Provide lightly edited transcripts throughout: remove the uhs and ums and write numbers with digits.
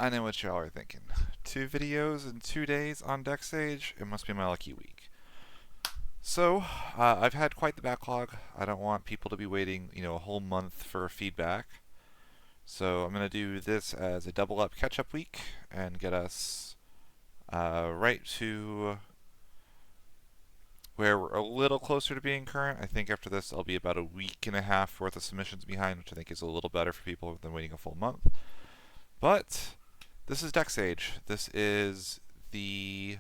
I know what y'all are thinking. 2 videos in 2 days on Deck Stage? It must be my lucky week. So, I've had quite the backlog. I don't want people to be waiting, a whole month for feedback. So I'm going to do this as a double up catch up week and get us right to where we're a little closer to being current. I think after this I'll be about a week and a half worth of submissions behind, which I think is a little better for people than waiting a full month. But this is Deck Sage. This is the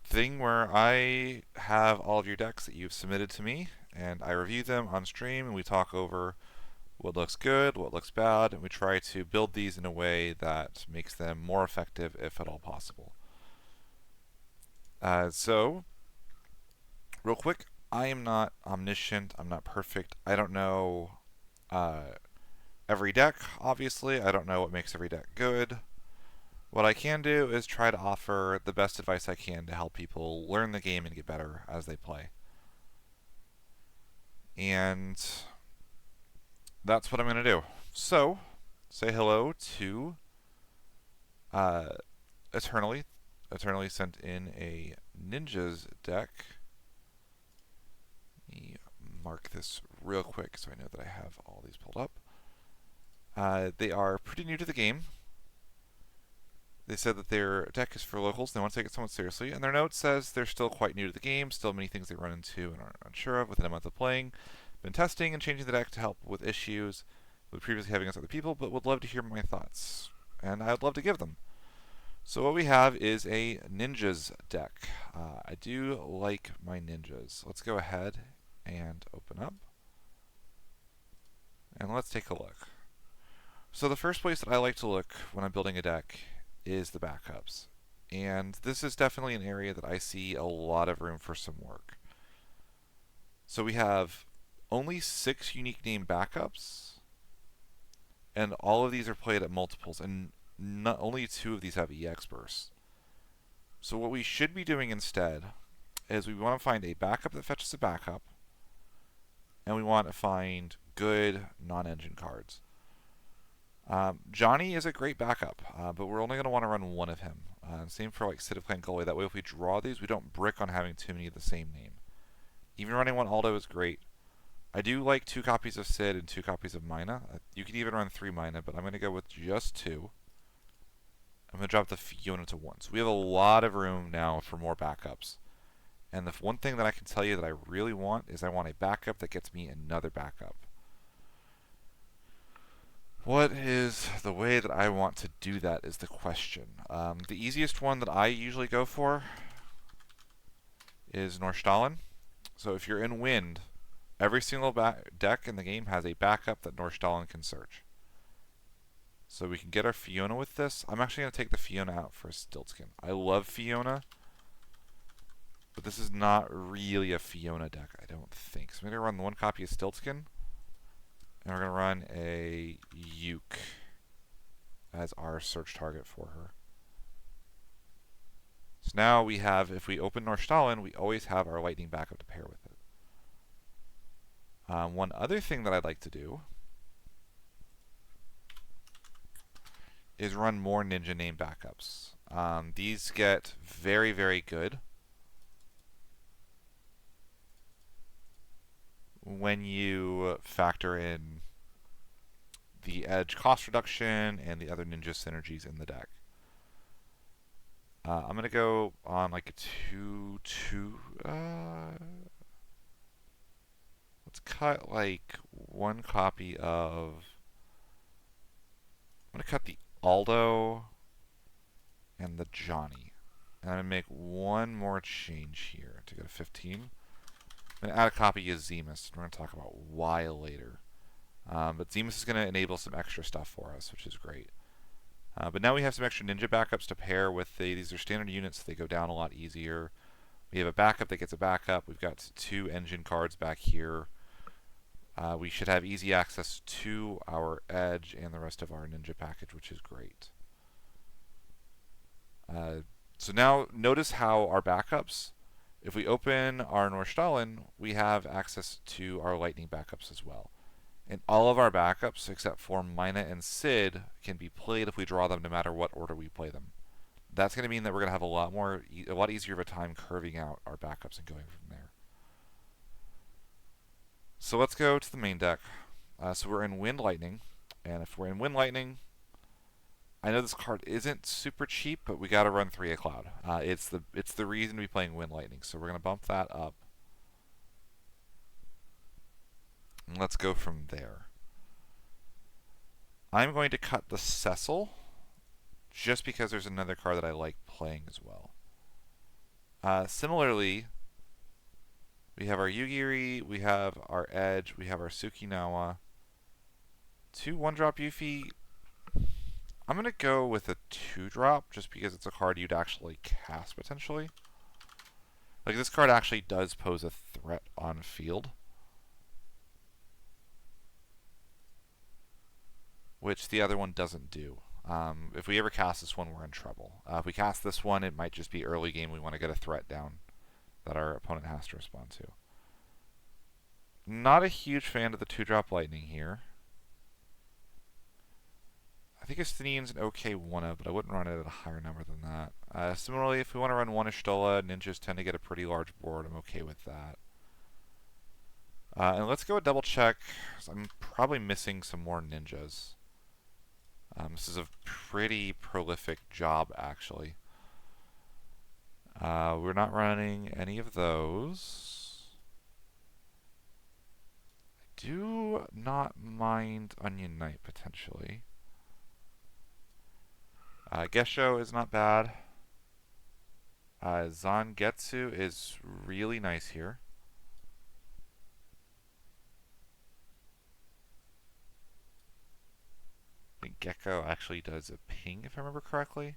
thing where I have all of your decks that you've submitted to me, and I review them on stream, and we talk over what looks good, what looks bad, and we try to build these in a way that makes them more effective if at all possible. So, real quick, I am not omniscient. I'm not perfect. I don't know every deck, obviously. I don't know what makes every deck good. What I can do is try to offer the best advice I can to help people learn the game and get better as they play. And that's what I'm going to do. So, say hello to Eternally. Eternally sent in a Ninjas deck. Let me mark this real quick so I know that I have all these pulled up. They are pretty new to the game. They said that their deck is for locals, and they want to take it somewhat seriously, and their note says they're still quite new to the game, still many things they run into and are unsure of within a month of playing. Been testing and changing the deck to help with issues with previously having against other people, but would love to hear my thoughts, and I'd love to give them. So what we have is a Ninjas deck. I do like my Ninjas. Let's go ahead and open up, and let's take a look. So the first place that I like to look when I'm building a deck is the backups. And this is definitely an area that I see a lot of room for some work. So we have only 6 unique name backups, and all of these are played at multiples, and only 2 of these have EX bursts. So what we should be doing instead is we want to find a backup that fetches a backup, and we want to find good non-engine cards. Johnny is a great backup, but we're only going to want to run one of him. Same for like Sid of Clan Goalie. That way if we draw these, we don't brick on having too many of the same name. Even running one Aldo is great. I do like 2 copies of Sid and 2 copies of Mina. You could even run 3 Mina, but I'm going to go with just 2. I'm going to drop the Fiona to 1. So we have a lot of room now for more backups. And the one thing that I can tell you that I really want is I want a backup that gets me another backup. What is the way that I want to do that is the question. The easiest one that I usually go for is Norstalen. So if you're in Wind, every single deck in the game has a backup that Norstalen can search. So we can get our Fiona with this. I'm actually going to take the Fiona out for a Stiltskin. I love Fiona, but this is not really a Fiona deck, I don't think. So I'm going to run 1 copy of Stiltskin. And we're going to run a Uke as our search target for her. So now we have, if we open Norstalen, we always have our lightning backup to pair with it. One other thing that I'd like to do is run more ninja name backups. These get very, very good when you factor in the edge cost reduction and the other ninja synergies in the deck. I'm going to go on like a 2-2. Let's cut like 1 copy of... I'm going to cut the Aldo and the Johnny. And I'm going to make 1 more change here to go to 15. I'm going to add a copy of Zemus. We're going to talk about why later. But Zemus is going to enable some extra stuff for us, which is great. But now we have some extra ninja backups to pair with. These are standard units, so they go down a lot easier. We have a backup that gets a backup. We've got 2 engine cards back here. We should have easy access to our edge and the rest of our ninja package, which is great. So now notice how our backups, if we open our Norstalen, we have access to our lightning backups as well. And all of our backups, except for Mina and Sid, can be played if we draw them no matter what order we play them. That's going to mean that we're going to have a lot easier of a time curving out our backups and going from there. So let's go to the main deck. So we're in Wind Lightning, and if we're in Wind Lightning, I know this card isn't super cheap, but we got to run 3 A Cloud. It's the reason to be playing Wind Lightning, so we're going to bump that up. And let's go from there. I'm going to cut the Cecil, just because there's another card that I like playing as well. Similarly, we have our Yugiri, we have our Edge, we have our Tsukinawa. 2 1-drop Yuffie. I'm going to go with a 2-drop, just because it's a card you'd actually cast, potentially. Like, this card actually does pose a threat on field, which the other one doesn't do. If we ever cast this one, we're in trouble. If we cast this one, it might just be early game. We want to get a threat down that our opponent has to respond to. Not a huge fan of the 2-drop Lightning here. I think Estinian's an okay 1-of, but I wouldn't run it at a higher number than that. Similarly, if we want to run 1 Ishtola, ninjas tend to get a pretty large board. I'm okay with that. And let's go a double check. I'm probably missing some more ninjas. This is a pretty prolific job, actually. We're not running any of those. I do not mind Onion Knight, potentially. Gesho is not bad. Zangetsu is really nice here. I think Gecko actually does a ping, if I remember correctly.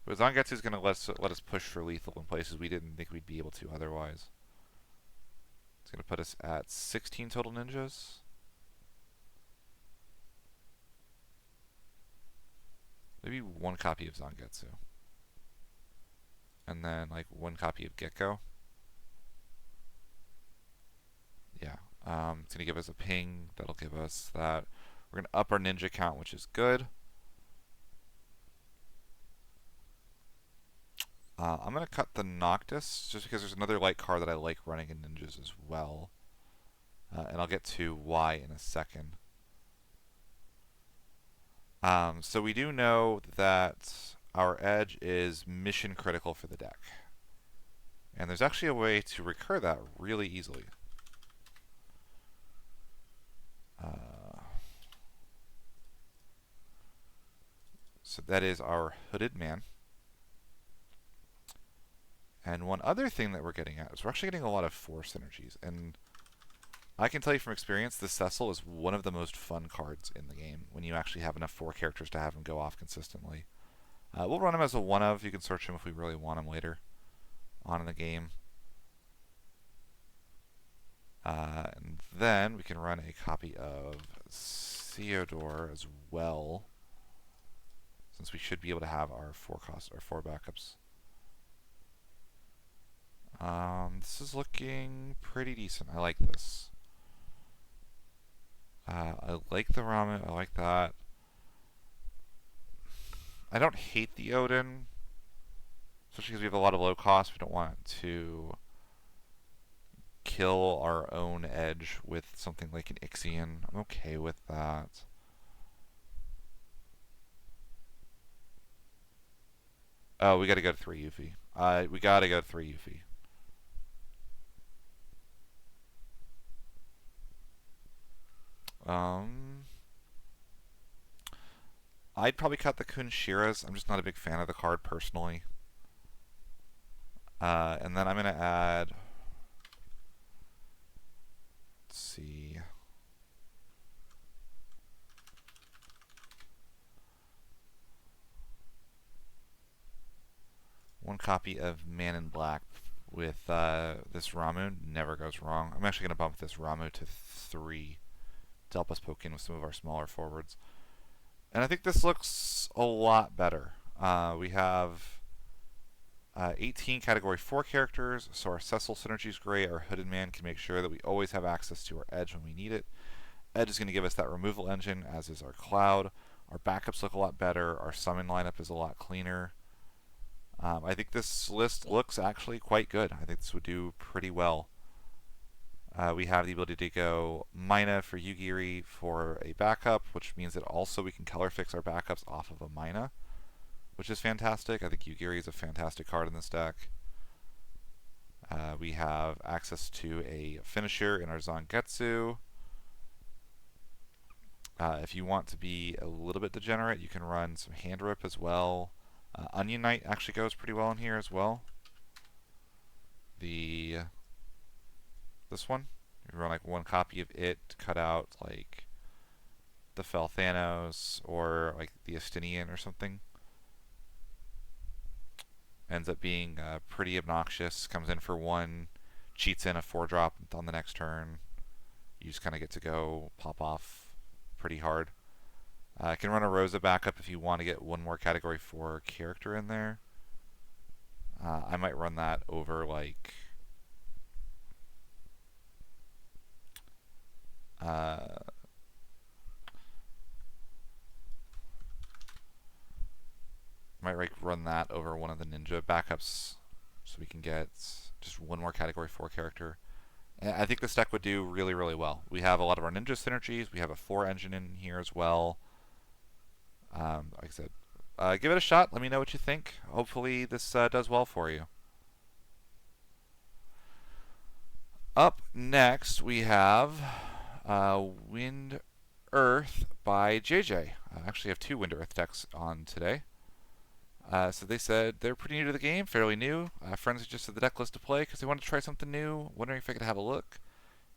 But Zangetsu is going to let us push for lethal in places we didn't think we'd be able to otherwise. It's going to put us at 16 total ninjas. Maybe 1 copy of Zangetsu. And then, like, 1 copy of Gecko. Yeah. It's going to give us a ping. That'll give us that. We're going to up our ninja count, which is good. I'm going to cut the Noctis, just because there's another light card that I like running in ninjas as well. And I'll get to why in a second. So we do know that our Edge is mission critical for the deck. And there's actually a way to recur that really easily. So that is our Hooded Man. And one other thing that we're getting at is we're actually getting a lot of force synergies. And I can tell you from experience, the Cecil is one of the most fun cards in the game when you actually have enough 4 characters to have him go off consistently. We'll run him as a 1-of. You can search him if we really want him later on in the game. And then we can run a copy of Theodore as well, since we should be able to have our 4 backups. This is looking pretty decent. I like this. I like the ramen. I like that. I don't hate the Odin, especially because we have a lot of low cost. We don't want to kill our own Edge with something like an Ixion. I'm okay with that. Oh, we gotta go to 3 Yuffie. We gotta go to 3 Yuffie. I'd probably cut the Kunshiras. I'm just not a big fan of the card personally. And then I'm going to add... Let's see... 1 copy of Man in Black with this Ramu. Never goes wrong. I'm actually going to bump this Ramu to 3 to help us poke in with some of our smaller forwards. And I think this looks a lot better. We have 18 Category 4 characters, so our Cecil synergy is great. Our Hooded Man can make sure that we always have access to our Edge when we need it. Edge is going to give us that removal engine, as is our Cloud. Our backups look a lot better. Our summon lineup is a lot cleaner. I think this list looks actually quite good. I think this would do pretty well. We have the ability to go Mina for Yugiri for a backup, which means that also we can color fix our backups off of a Mina, which is fantastic. I think Yugiri is a fantastic card in this deck. We have access to a finisher in our Zangetsu. If you want to be a little bit degenerate, you can run some Hand Rip as well. Onion Knight actually goes pretty well in here as well. This one, you run like one copy of it to cut out like the Fell Thanos or like the Estinian or something. Ends up being pretty obnoxious. Comes in for one, cheats in a 4-drop on the next turn. You just kind of get to go pop off pretty hard. I can run a Rosa backup if you want to get one more Category 4 character in there. I might run that over like might run that over one of the ninja backups so we can get just one more Category 4 character. And I think this deck would do really, really well. We have a lot of our ninja synergies. We have a 4 engine in here as well. Like I said, give it a shot. Let me know what you think. Hopefully this does well for you. Up next, we have Wind Earth by JJ. I actually have 2 Wind Earth decks on today. So they said they're pretty new to the game, fairly new. Friends suggested the deck list to play because they wanted to try something new. Wondering if I could have a look.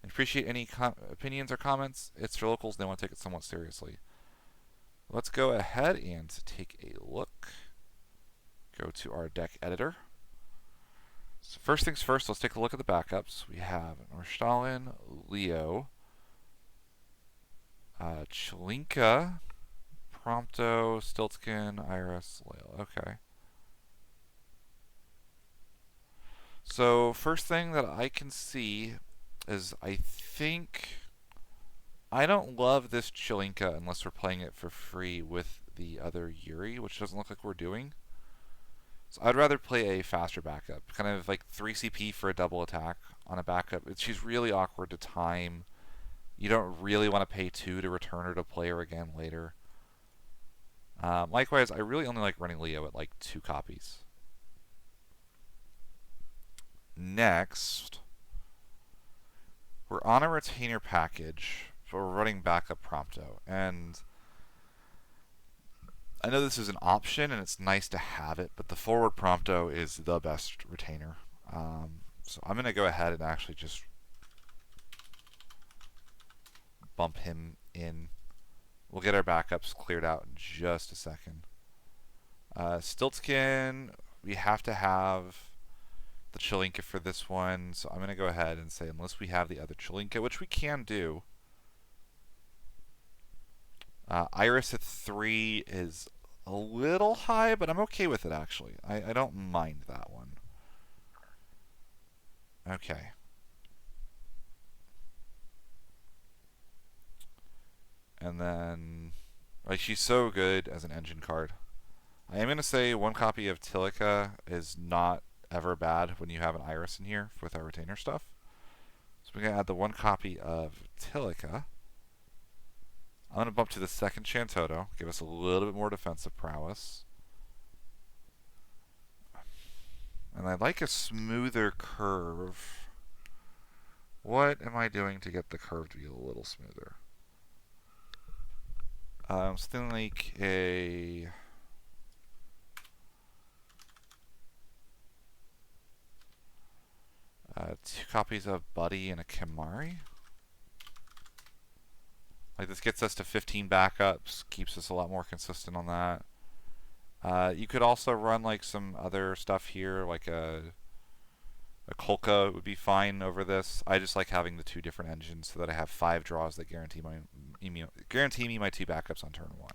And appreciate any opinions or comments. It's for locals and they want to take it somewhat seriously. Let's go ahead and take a look. Go to our deck editor. So first things first, let's take a look at the backups. We have Norstalin, Leo, Chelinka, Prompto, Stiltskin, Iris, Loyal. Okay. So first thing that I can see is I think I don't love this Chelinka unless we're playing it for free with the other Yuri, which doesn't look like we're doing. So I'd rather play a faster backup, kind of like 3 CP for a double attack on a backup. She's really awkward to time. You don't really want to pay 2 to return her to play her again later. Likewise, I really only like running Leo at like 2 copies. Next, we're on a retainer package, but we're running backup Prompto. And I know this is an option and it's nice to have it, but the forward Prompto is the best retainer. So I'm going to go ahead and actually just bump him in. We'll get our backups cleared out in just a second. Stiltskin, we have to have the Chelinka for this one, so I'm going to go ahead and say unless we have the other Chelinka, which we can do. Iris at 3 is a little high, but I'm okay with it actually. I don't mind that one. Okay. And then, like, she's so good as an engine card. I am going to say 1 copy of Tilica is not ever bad when you have an Iris in here with our retainer stuff. So we're going to add the 1 copy of Tilica. I'm going to bump to the 2nd Chantoto, give us a little bit more defensive prowess. And I'd like a smoother curve. What am I doing to get the curve to be a little smoother? Something like a... two copies of Buddy and a Kimari. Like, this gets us to 15 backups, keeps us a lot more consistent on that. You could also run like some other stuff here, like a Kolka would be fine over this. I just like having the 2 different engines so that I have 5 draws that guarantee me my 2 backups on turn 1.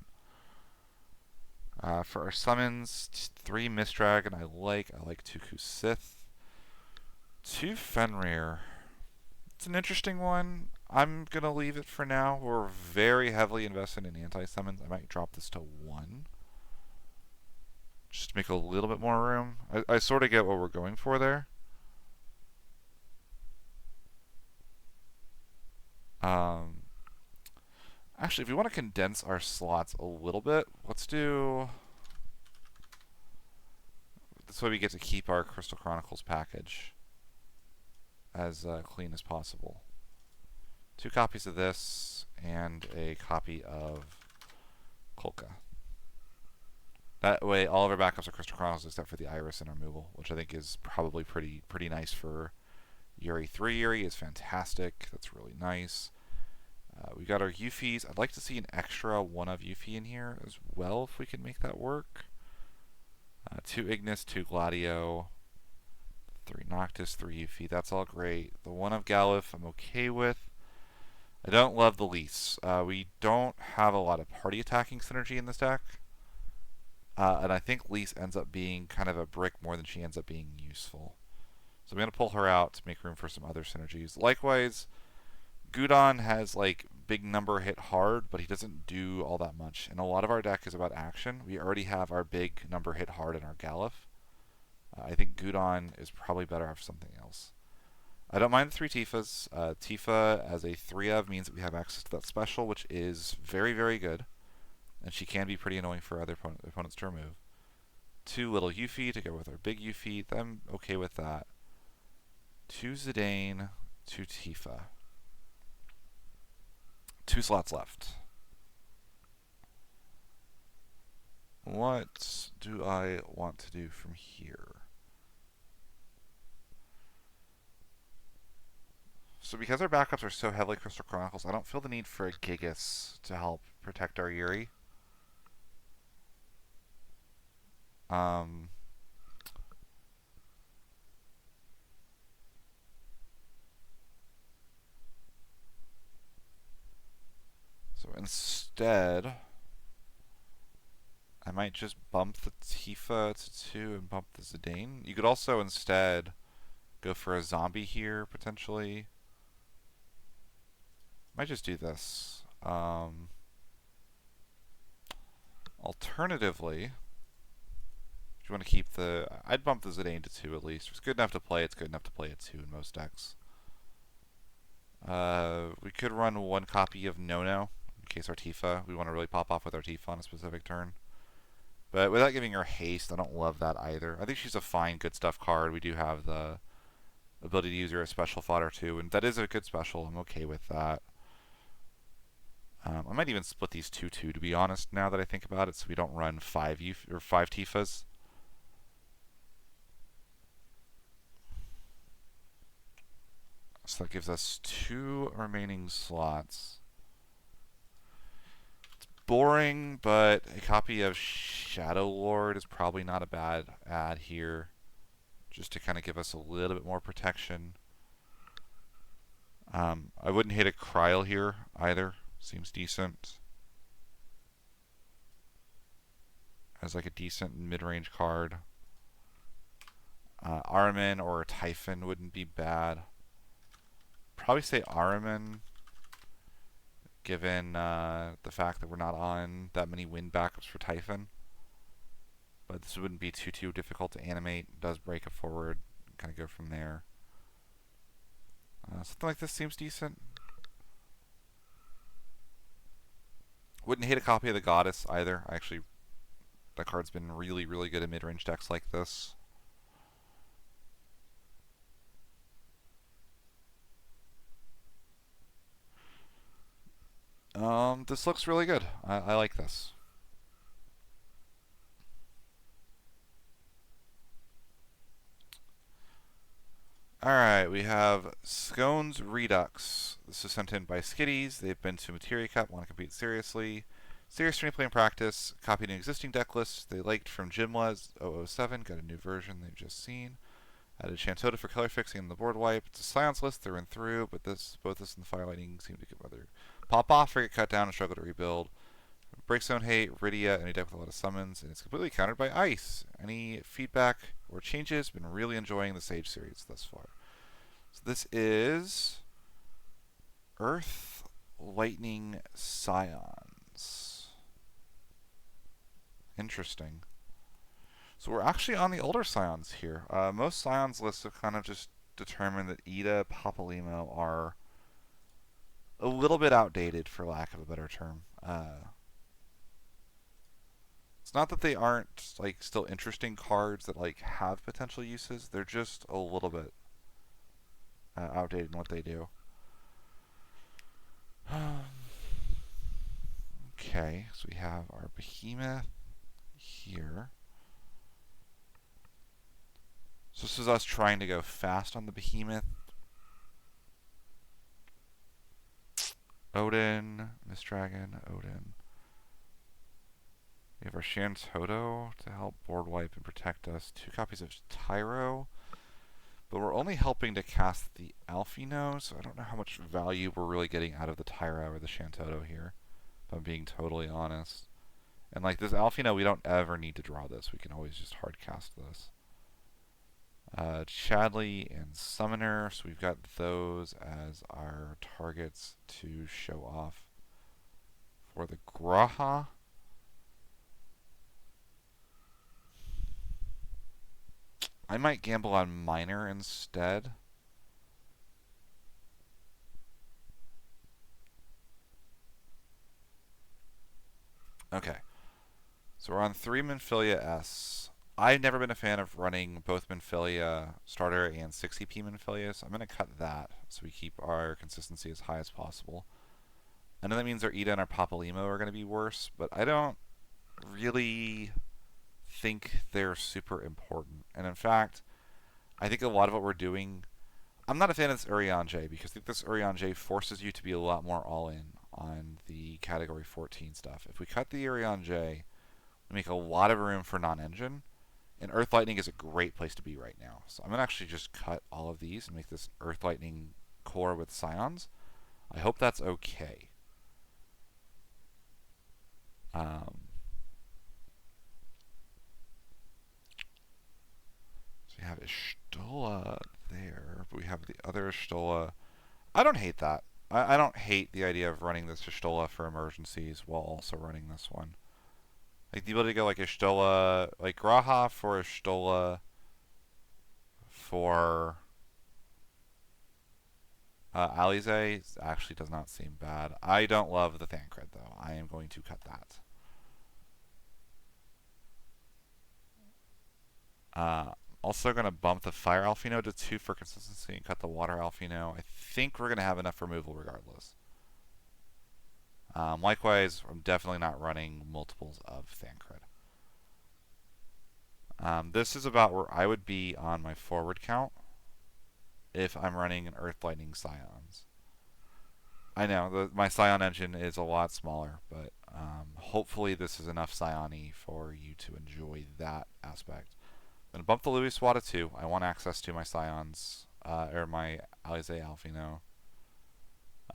For our summons, 3 Mist Dragon I like. I like 2 Kusith. 2 Fenrir. It's an interesting one. I'm going to leave it for now. We're very heavily invested in anti-summons. I might drop this to 1. Just to make a little bit more room. I sort of get what we're going for there. Actually, if we want to condense our slots a little bit, let's do... This way we get to keep our Crystal Chronicles package as clean as possible. 2 copies of this and a copy of Kolka. That way, all of our backups are Crystal Chronicles except for the Iris and our Moogle, which I think is probably pretty nice for Yuri. 3 Yuri is fantastic. That's really nice. We got our Euphies. I'd like to see an extra 1 of Euphy in here as well if we can make that work. 2 Ignis, 2 Gladio, 3 Noctis, 3 Euphy. That's all great. The 1 of Galuf I'm okay with. I don't love the Lease. We don't have a lot of party attacking synergy in this deck. And I think Lease ends up being kind of a brick more than she ends up being useful. So I'm going to pull her out to make room for some other synergies. Likewise, Gudon has like big number hit hard, but he doesn't do all that much. And a lot of our deck is about action. We already have our big number hit hard in our Galuf. I think Gudon is probably better off something else. I don't mind the 3 Tifas. Tifa as a 3 of means that we have access to that special, which is very good. And she can be pretty annoying for other opponents to remove. 2 little Euphy to go with our big Euphy. I'm okay with that. 2 Zidane, 2 Tifa. 2 slots left. What do I want to do from here? So because our backups are so heavily Crystal Chronicles, I don't feel the need for a Gigas to help protect our Yuri. So instead, I might just bump the Tifa to 2 and bump the Zidane. You could also instead go for a zombie here, potentially. Might just do this. Alternatively, if you want to keep the... I'd bump the Zidane to 2 at least. If it's good enough to play, it's good enough to play at 2 in most decks. We could run 1 copy of No-No in case our Tifa, we want to really pop off with our Tifa on a specific turn. But without giving her haste, I don't love that either. I think she's a fine, good stuff card. We do have the ability to use her as special fodder too, and that is a good special. I'm okay with that. I might even split these 2-2 to be honest now that I think about it, so we don't run 5 Tifas. So that gives us 2 remaining slots. It's boring, but a copy of Shadow Lord is probably not a bad add here, just to kind of give us a little bit more protection. I wouldn't hate a Kryl here either. Seems decent. As like a decent mid-range card. Ahriman or Typhon wouldn't be bad. Probably say Ahriman, given the fact that we're not on that many wind backups for Typhon. But this wouldn't be too difficult to animate. It does break it forward. Kind of go from there. Something like this seems decent. Wouldn't hate a copy of the Goddess either. Actually, that card's been really good in mid-range decks like this. This looks really good. I like this. Alright, we have Scones Redux. This is sent in by Skitties. They've been to Materia Cup, want to compete seriously. Serious screenplay and practice. Copied an existing deck list they liked from Jimla's 007. Got a new version they've just seen. Added Chantota for color fixing and the board wipe. It's a Science list through and through, but both this and the Firelighting seem to get whether pop off or get cut down and struggle to rebuild. Breakstone hate, Rydia, any deck with a lot of summons, and it's completely countered by Ice. Any feedback or changes? Been really enjoying the Sage series thus far. So this is Earth Lightning Scions. Interesting. So we're actually on the older Scions here. Most Scions lists have kind of just determined that Ida, Papalymo are a little bit outdated, for lack of a better term. It's not that they aren't like still interesting cards that like have potential uses. They're just a little bit outdated in what they do. Okay, so we have our Behemoth here. So this is us trying to go fast on the Behemoth. Odin, Mist Dragon, Odin. We have our Shantoto to help board wipe and protect us. 2 copies of Tyro. But we're only helping to cast the Alphino, so I don't know how much value we're really getting out of the Tyro or the Shantoto here, if I'm being totally honest. And like this Alphino, we don't ever need to draw this. We can always just hard cast this. Chadley and Summoner, so we've got those as our targets to show off for the Graha. I might gamble on Miner instead. Okay. So we're on 3 Minfilia S. I've never been a fan of running both Minfilia starter and 6EP Minfilia, so I'm going to cut that so we keep our consistency as high as possible. I know that means our Ida and our Papalymo are going to be worse, but I don't really think they're super important. And in fact, I think a lot of what we're doing, I'm not a fan of this Urianger because I think this Urianger forces you to be a lot more all-in on the Category 14 stuff. If we cut the Urianger, we make a lot of room for non-engine, and Earth Lightning is a great place to be right now. So I'm going to actually just cut all of these and make this Earth Lightning core with Scions. I hope that's okay. So we have Y'shtola there, but we have the other Y'shtola. I don't hate that. I don't hate the idea of running this Y'shtola for emergencies while also running this one. Like the ability to go like Y'shtola, like Graha for Y'shtola for Alize actually does not seem bad. I don't love the Thancred though. I am going to cut that. Also going to bump the Fire Alphino to 2 for consistency and cut the Water Alphino. I think we're going to have enough removal regardless. Likewise, I'm definitely not running multiples of Thancred. This is about where I would be on my forward count if I'm running an Earth Lightning Scions. I know, my Scion engine is a lot smaller, but hopefully this is enough Scion-y for you to enjoy that aspect. I'm going to bump the Louis Swat to 2. I want access to my Scions, or my Alize Alphino.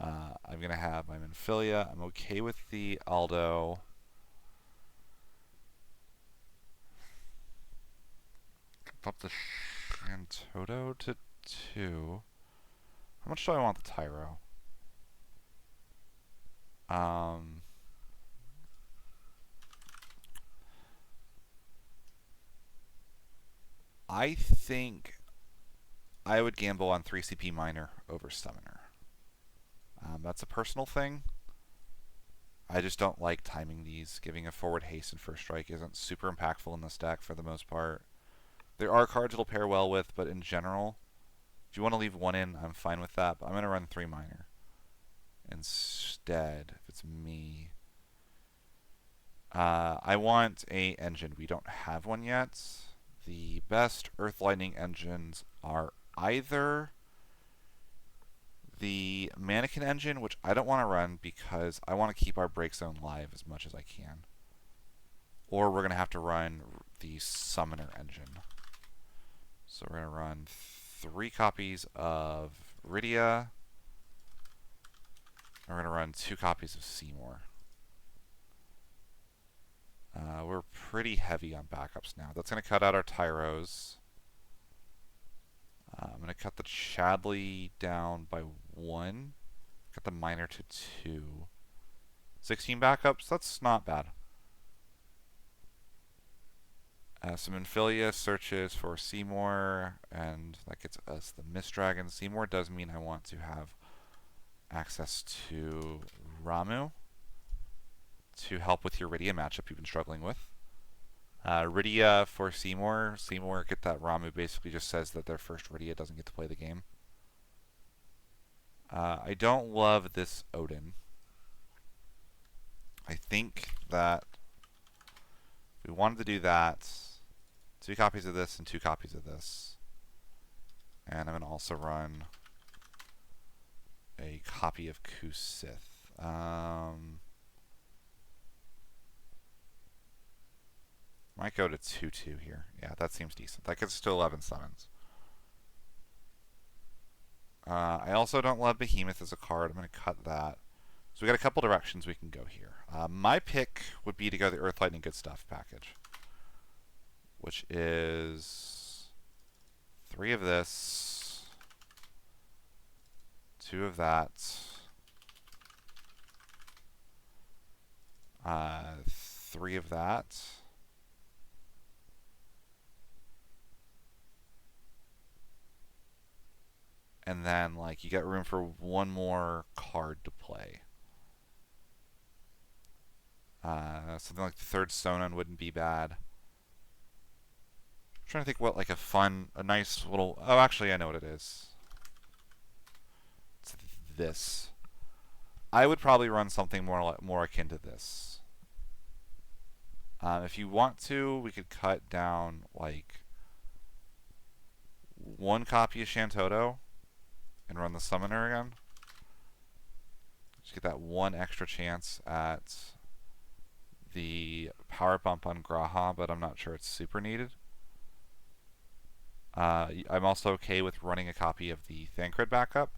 I'm going to have my Minfilia. I'm okay with the Aldo. Bump the Shantoto to 2. How much do I want the Tyro? I think I would gamble on 3 CP Miner over Summoner. That's a personal thing. I just don't like timing these. Giving a forward haste and first strike isn't super impactful in this deck for the most part. There are cards it'll pair well with, but in general, if you want to leave 1 in, I'm fine with that. But I'm going to run 3 Miner instead, if it's me. I want a engine. We don't have one yet. The best Earth Lightning engines are either the Mannequin engine, which I don't want to run because I want to keep our Break Zone live as much as I can, or we're going to have to run the Summoner engine. So we're going to run 3 copies of Rydia. We're going to run 2 copies of Seymour. pretty heavy on backups now. That's going to cut out our Tyros. I'm going to cut the Chadley down by 1. Cut the Minor to 2. 16 backups, that's not bad. Some Infilia searches for Seymour, and that gets us the Mist Dragon. Seymour does mean I want to have access to Ramu to help with your Rydia matchup you've been struggling with. Rydia for Seymour. Seymour, get that Ramu, basically just says that their first Rydia doesn't get to play the game. I don't love this Odin. I think that if we wanted to do that, 2 copies of this and 2 copies of this. And I'm going to also run a copy of Kusith. Might go to 2/2 here. Yeah, that seems decent. That gets us to 11 summons. I also don't love Behemoth as a card. I'm going to cut that. So we got a couple directions we can go here. My pick would be to go the Earth, Lightning, Good Stuff package, which is 3 of this, 2 of that, 3 of that, and then like you get room for 1 more card to play. Something like the 3rd Sonon wouldn't be bad. I'm trying to think what like a nice little. Oh, actually, I know what it is. It's this. I would probably run something more akin to this. If you want to, we could cut down like 1 copy of Shantoto and run the Summoner again. Just get that 1 extra chance at the power bump on Graha, but I'm not sure it's super needed. I'm also okay with running a copy of the Thancred backup.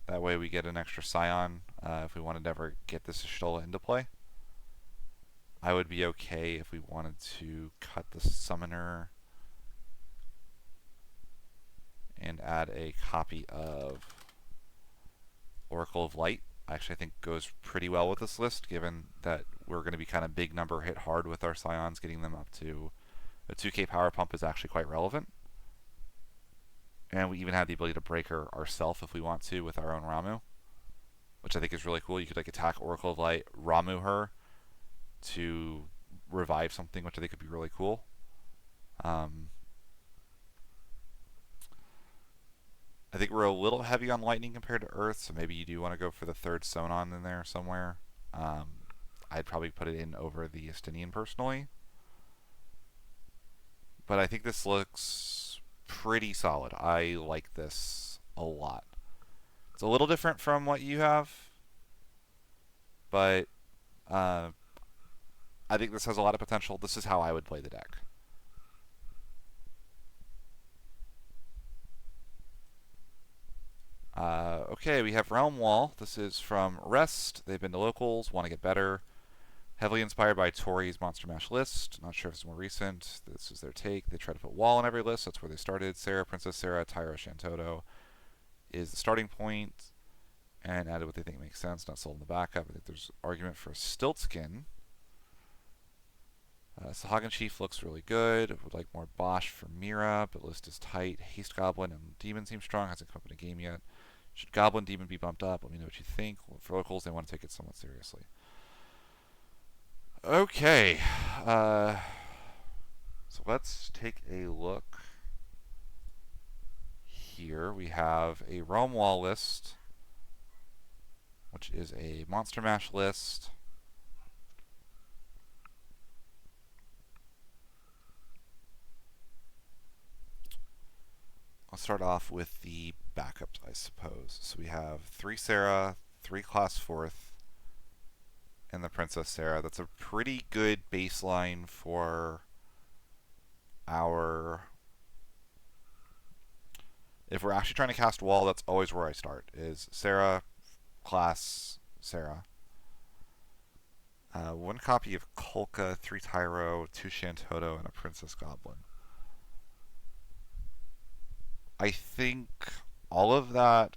That way we get an extra Scion if we wanted to ever get this Y'shtola into play. I would be okay if we wanted to cut the Summoner and add a copy of Oracle of Light. Actually, I think goes pretty well with this list, given that we're going to be kind of big number hit hard with our Scions. Getting them up to a 2k power pump is actually quite relevant. And we even have the ability to break her ourselves if we want to with our own Ramu, which I think is really cool. You could like attack Oracle of Light, Ramu her to revive something, which I think would be really cool. I think we're a little heavy on Lightning compared to Earth, so maybe you do want to go for the 3rd Sonon in there somewhere. I'd probably put it in over the Estinian personally. But I think this looks pretty solid. I like this a lot. It's a little different from what you have, but I think this has a lot of potential. This is how I would play the deck. Okay, we have Realm Wall. This is from Rest. They've been to locals, want to get better. Heavily inspired by Tori's Monster Mash list. Not sure if it's more recent. This is their take. They try to put Wall on every list. That's where they started. Sarah, Princess Sarah, Tyro, Shantoto is the starting point. And added what they think makes sense. Not sold in the backup. I think there's argument for Stiltskin. Sahagin Chief looks really good. Would like more Bosch for Mira, but list is tight. Haste Goblin and Demon seem strong. Hasn't come up in a game yet. Should Goblin Demon be bumped up? Let me know what you think. For locals, they want to take it somewhat seriously. Okay. So let's take a look here. We have a Realm Wall list, which is a Monster Mash list. I'll start off with the backups, I suppose. So we have 3 Sarah, 3 Class 4th, and the Princess Sarah. That's a pretty good baseline for our... If we're actually trying to cast Wall, that's always where I start, is Sarah, Class Sarah. One copy of Kolka, 3 Tyro, 2 Shantoto, and a Princess Goblin. I think all of that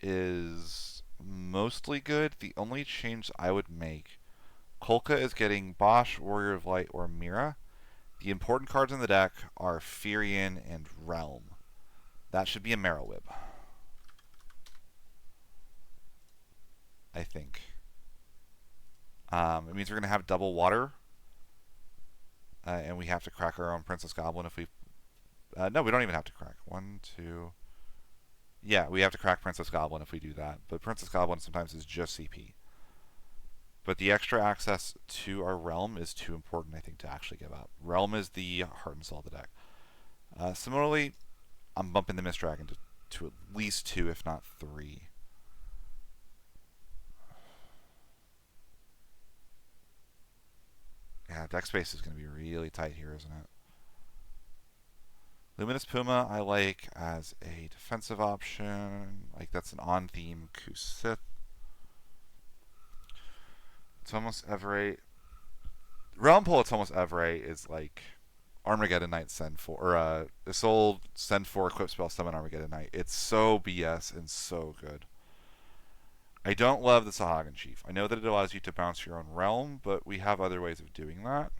is mostly good. The only change I would make, Kolka is getting Bosch, Warrior of Light, or Mira. The important cards in the deck are Firion and Realm. That should be a Marrowwib, I think. It means we're going to have double water, and we have to crack our own Princess Goblin if we... no, we don't even have to crack. 1, 2... Yeah, we have to crack Princess Goblin if we do that. But Princess Goblin sometimes is just CP. But the extra access to our Realm is too important, I think, to actually give up. Realm is the heart and soul of the deck. Similarly, I'm bumping the Mist Dragon to at least 2, if not 3. Yeah, deck space is going to be really tight here, isn't it? Luminous Puma I like as a defensive option. Like, that's an on-theme Kusith. It's almost Everate. Realm Pull, it's almost Everate is like Armageddon Knight Send 4. Or this old Send 4 equip spell summon Armageddon Knight. It's so BS and so good. I don't love the Sahagin Chief. I know that it allows you to bounce your own realm, but we have other ways of doing that.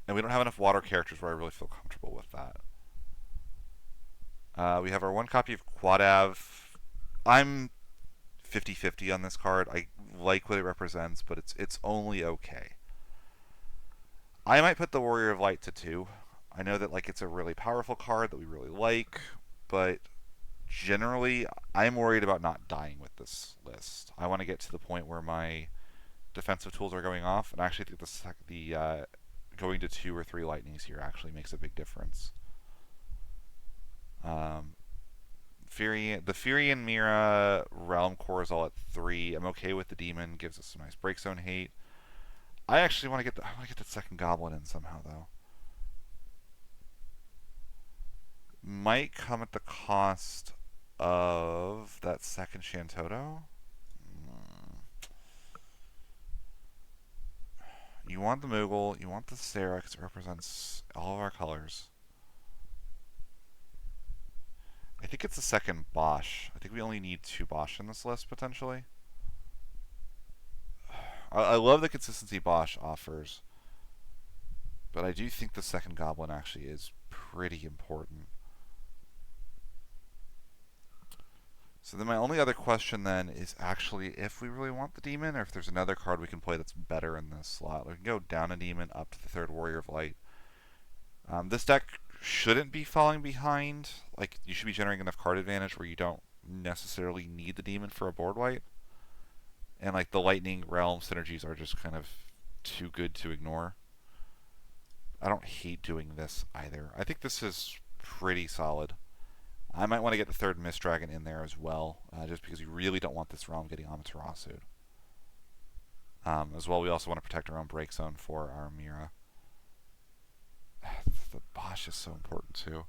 And we don't have enough water characters where I really feel comfortable with that. We have our one copy of Quadav. I'm 50-50 on this card. I like what it represents, but it's only okay. I might put the Warrior of Light to 2. I know that like it's a really powerful card that we really like, but generally I'm worried about not dying with this list. I want to get to the point where my defensive tools are going off, and I actually think the going to 2 or 3 lightnings here actually makes a big difference. The Firion Mira Realm Core is all at 3. I'm okay with the Demon, gives us some nice break zone hate. I actually want to get that second Goblin in somehow though. Might come at the cost of that second Shantoto. You want the Moogle, you want the Sarah because it represents all of our colors. I think it's the second Bosch. I think we only need 2 Bosch in this list, potentially. I love the consistency Bosch offers, but I do think the second Goblin actually is pretty important. So then my only other question then is actually if we really want the Demon, or if there's another card we can play that's better in this slot. We can go down a Demon, up to the 3rd Warrior of Light. This deck shouldn't be falling behind. Like, you should be generating enough card advantage where you don't necessarily need the Demon for a board wipe. And like the Lightning Realm synergies are just kind of too good to ignore. I don't hate doing this either. I think this is pretty solid. I might want to get the 3rd Mist Dragon in there as well, just because we really don't want this realm getting Amaterasu. As well, we also want to protect our own break zone for our Mira. The Bosch is so important too.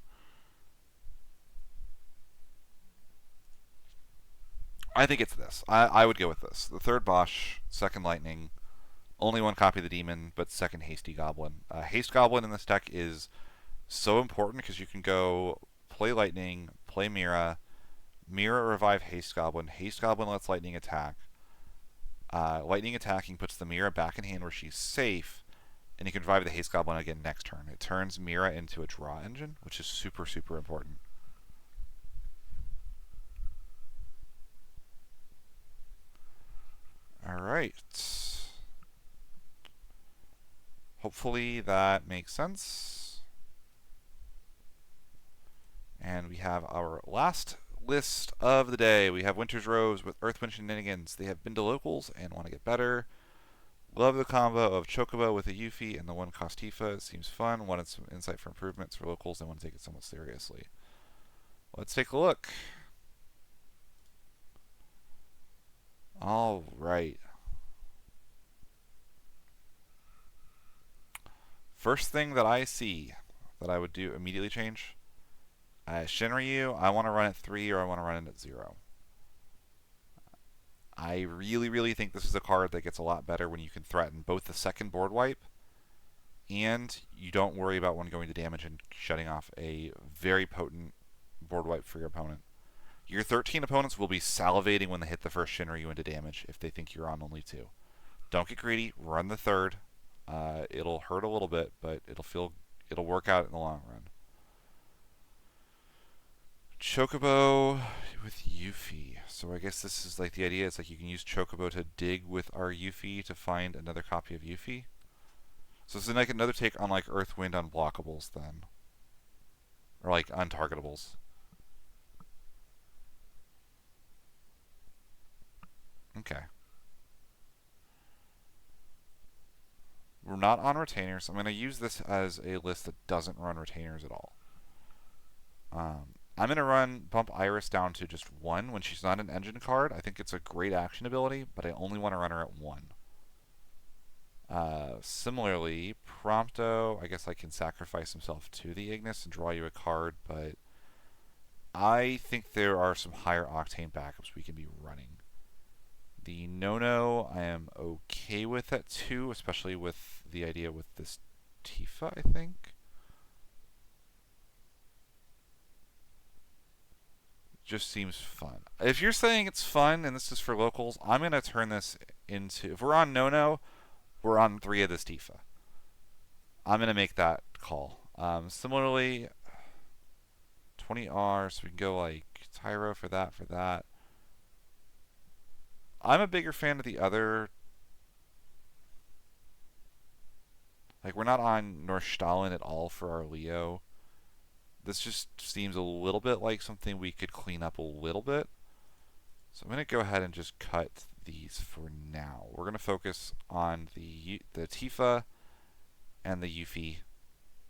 I think it's this. I would go with this. The 3rd Bosch, 2nd Lightning, only 1 copy of the Demon, but 2nd Hasty Goblin. Haste Goblin in this deck is so important because you can go play Lightning, play Mira, Mira revive Haste Goblin. Haste Goblin lets Lightning attack. Lightning attacking puts the Mira back in hand where she's safe, and you can revive the Haste Goblin again next turn. It turns Mira into a draw engine, which is super, super important. Alright. Hopefully that makes sense. And we have our last list of the day. We have Winter's Rose with Earthwind Shenanigans. They have been to locals and want to get better. Love the combo of Chocobo with a Yuffie and the 1 cost Tifa. It seems fun. Wanted some insight for improvements for locals and want to take it somewhat seriously. Let's take a look. All right. First thing that I see that I would do immediately change. Shinryu, I want to run at 3 or I want to run it at 0. I really, really think this is a card that gets a lot better when you can threaten both the second board wipe and you don't worry about one going to damage and shutting off a very potent board wipe for your opponent. Your 13 opponents will be salivating when they hit the first Shinryu into damage if they think you're on only 2. Don't get greedy. Run the third. It'll hurt a little bit, but it'll work out in the long run. Chocobo with Yuffie. So I guess this is like the idea. It's like you can use Chocobo to dig with our Yuffie to find another copy of Yuffie. So this is like another take on like Earth Wind unblockables then, or like untargetables. Okay. We're not on retainers. I'm going to use this as a list that doesn't run retainers at all. I'm going to run Bump Iris down to just 1 when she's not an engine card. I think it's a great action ability, but I only want to run her at 1. Similarly, Prompto, I guess I can sacrifice himself to the Ignis and draw you a card, but I think there are some higher octane backups we can be running. The No-No, I am okay with at 2, especially with the idea with this Tifa, I think. Just seems fun. If you're saying it's fun and this is for locals, I'm going to turn this into... If we're on No-No, we're on 3 of this Tifa. I'm going to make that call. Similarly, 20R, so we can go like Tyro for that. I'm a bigger fan of the other. Like, we're not on Nordstalin at all for our Leo. This just seems a little bit like something we could clean up a little bit. So I'm going to go ahead and just cut these for now. We're going to focus on the Tifa and the Yuffie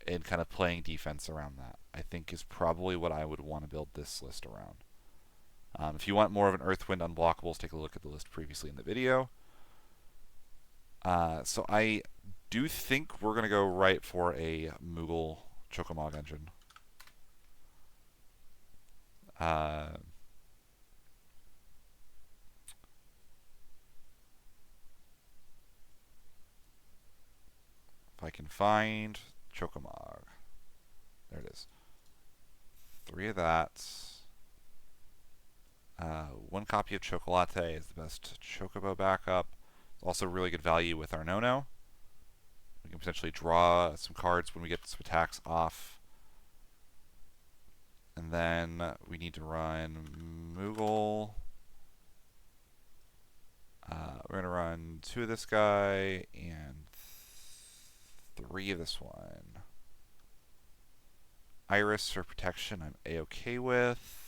and kind of playing defense around that. I think is probably what I would want to build this list around. If you want more of an Earthwind unblockables, take a look at the list previously in the video. So I do think we're going to go right for a Moogle Chocomog engine. If I can find Chocomog. There it is. 3 of that. 1 copy of Chocolate is the best Chocobo backup. It's also really good value with our No-No. We can potentially draw some cards when we get some attacks off. And then we need to run Moogle. We're going to run 2 of this guy and 3 of this one. Iris for protection I'm A-okay with.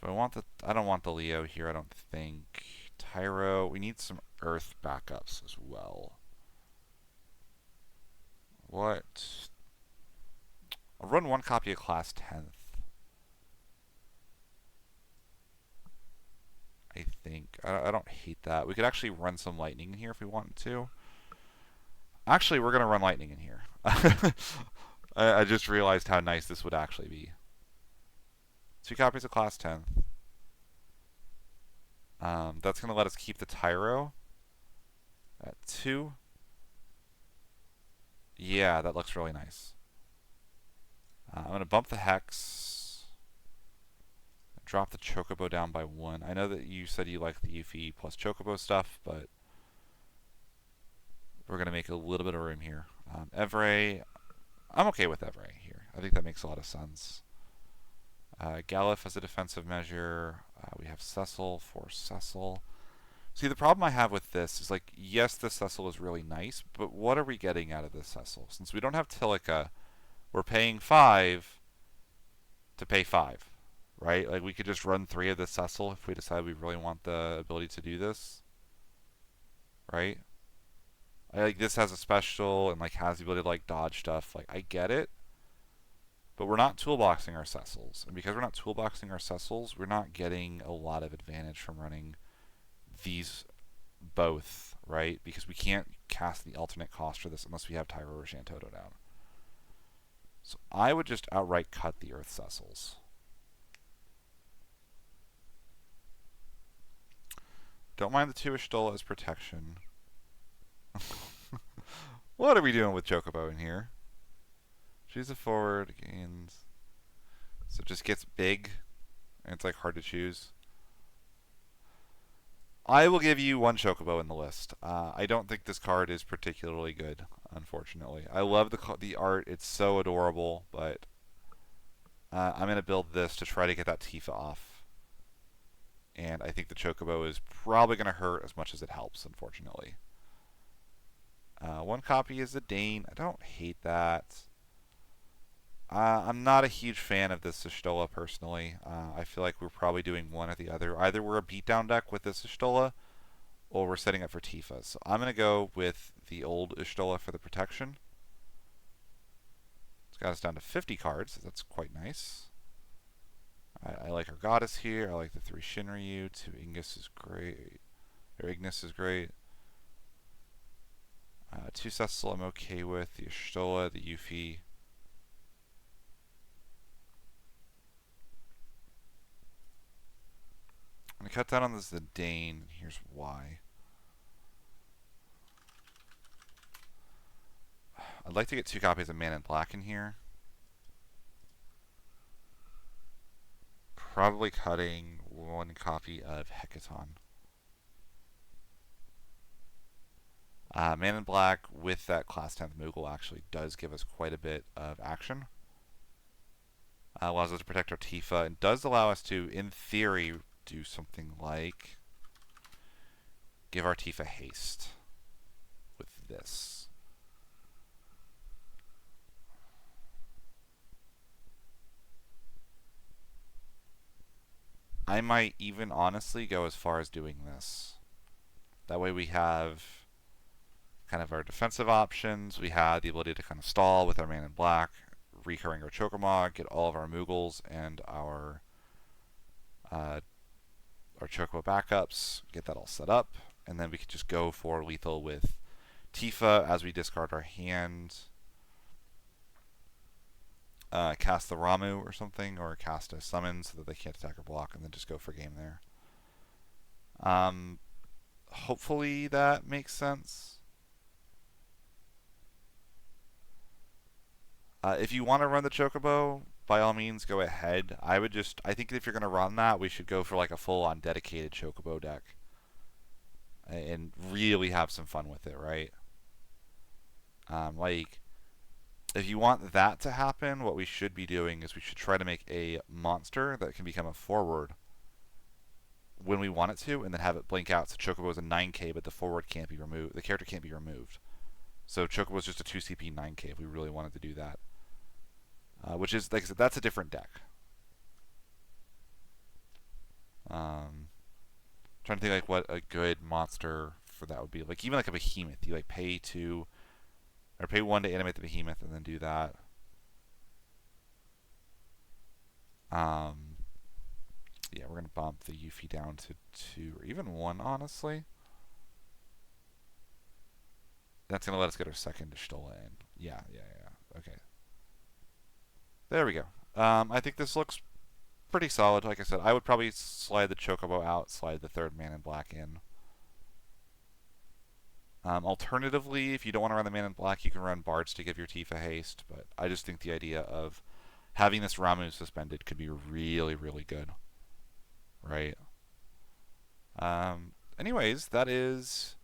Do I want the... I don't want the Leo here, I don't think. Tyro. We need some Earth backups as well. What? I'll run 1 copy of Class 10th. I think. I don't hate that. We could actually run some Lightning in here if we wanted to. Actually, we're going to run Lightning in here. I just realized how nice this would actually be. 2 copies of Class 10th. That's going to let us keep the Tyro at 2. Yeah, that looks really nice. I'm going to bump the Hex. Drop the Chocobo down by 1. I know that you said you like the Yuffie plus Chocobo stuff, but we're going to make a little bit of room here. Evray, I'm okay with Evray here. I think that makes a lot of sense. Galif as a defensive measure. We have Cecil for Cecil. See, the problem I have with this is, like, yes, this Cecil is really nice, but what are we getting out of this Cecil? Since we don't have Tilica, we're paying 5 to pay 5, right? Like, we could just run 3 of this Cecil if we decide we really want the ability to do this, right? Like, this has a special and, like, has the ability to, like, dodge stuff. Like, I get it. But we're not toolboxing our Cecils. And because we're not toolboxing our Cecils, we're not getting a lot of advantage from running these both, right? Because we can't cast the alternate cost for this unless we have Tyro or Shantoto down. So I would just outright cut the Earth Cecils. Don't mind the 2 Ishtola as protection. What are we doing with Chocobo in here? Choose a forward, gains. So it just gets big, and it's like hard to choose. I will give you 1 Chocobo in the list. I don't think this card is particularly good, unfortunately. I love the art. It's so adorable, but I'm going to build this to try to get that Tifa off. And I think the Chocobo is probably going to hurt as much as it helps, unfortunately. 1 copy is a Dane. I don't hate that. I'm not a huge fan of this Y'shtola, personally. I feel like we're probably doing one or the other. Either we're a beatdown deck with this Y'shtola, or we're setting up for Tifa. So I'm going to go with the old Y'shtola for the protection. It's got us down to 50 cards. So that's quite nice. I like our Goddess here. I like the 3 Shinryu. 2 Ignis is great. Or Ignis is great. 2 Cecil I'm okay with. The Y'shtola, the Yuffie. I'm going to cut down on this Zidane. Here's why. I'd like to get 2 copies of Man in Black in here. Probably cutting 1 copy of Hecaton. Man in Black with that Class 10th Moogle actually does give us quite a bit of action. Allows us to protect our Tifa, and does allow us to, in theory, do something like give our Tifa haste with this. I might even honestly go as far as doing this. That way we have kind of our defensive options. We have the ability to kind of stall with our Man in Black, recurring our Chocomog, get all of our Moogles and our Chocobo backups, get that all set up, and then we could just go for lethal with Tifa as we discard our hand. Cast the Ramu or something, or cast a summon so that they can't attack or block, and then just go for game there. Hopefully that makes sense. If you want to run the Chocobo, by all means, go ahead. I think if you're going to run that, we should go for like a full-on dedicated Chocobo deck. And really have some fun with it, right? If you want that to happen, what we should be doing is we should try to make a monster that can become a forward when we want it to, and then have it blink out. So Chocobo is a 9k, but the forward can't be removed. The character can't be removed. So Chocobo is just a 2 CP 9k if we really wanted to do that. Which is, like I said, that's a different deck. Trying to think like what a good monster for that would be. Like even like a behemoth. You like pay 1 to animate the behemoth and then do that. Yeah, we're gonna bump the Yuffie down to 2 or even 1, honestly. That's gonna let us get our second Y'shtola in. Yeah. Okay. There we go. I think this looks pretty solid. Like I said, I would probably slide the Chocobo out, slide the 3rd Man in Black in. Alternatively, if you don't want to run the Man in Black, you can run Bards to give your Tifa haste, but I just think the idea of having this Ramu suspended could be really, really good. Right? Anyways, that is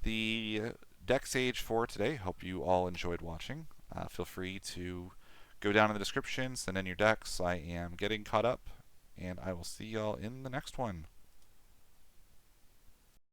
the Deck Sage for today. Hope you all enjoyed watching. Feel free to go down in the description, send in your decks. I am getting caught up, and I will see y'all in the next one.